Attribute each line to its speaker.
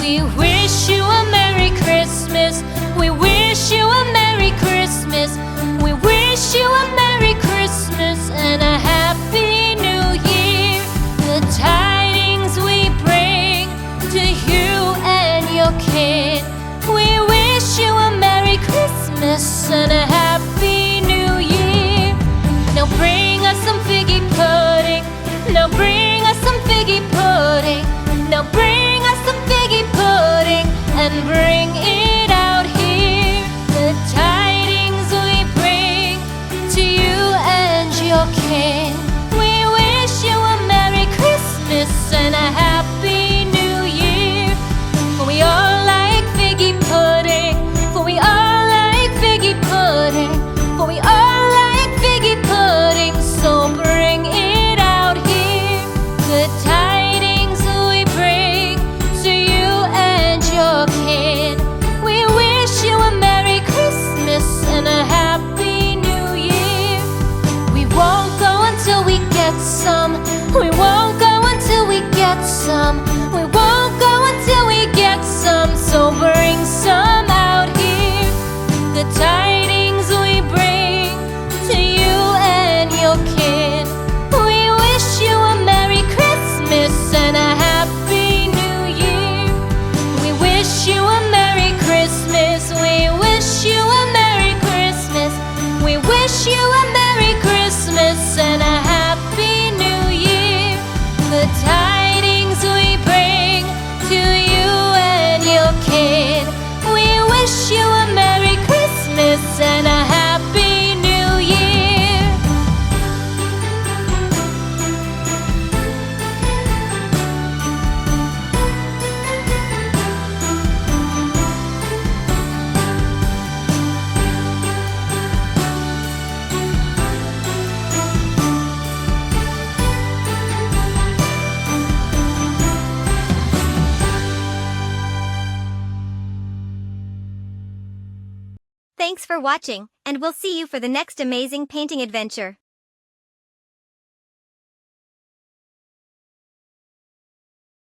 Speaker 1: We wish you a Merry Christmas. We wish you a Merry Christmas. We wish you a Merry Christmas and a Happy New Year. The tidings we bring to you and your kid. We wish you a Merry Christmas and a Happy New Year. Now bring us some figgy pudding. Now bring us some figgy pudding. Now bring us some figgy pudding and bring it out here. The tidings we bring to you and your kin. We wish you a Merry Christmas and a Happy New Year. For we all like figgy pudding. For we all like figgy pudding. For we all like figgy pudding. So bring it out here. The tidings we bring to you and your kin. We wish you a Merry Christmas and a Happy New Year. We won't go until we get some. We won't go until we get some. We won't go until we get some. So bring some out here. The tidings we bring to you and your kin. We wish you a Merry Christmas and a Happy New Year. We wish you a Merry Christmas. We wish you a Merry Christmas. We wish you a Merry Christmas and a Happy New Year. The tidings we bring to you and your kid. We wish you a Merry Christmas and a Happy New Year.
Speaker 2: Thanks for watching, and we'll see you for the next amazing painting adventure.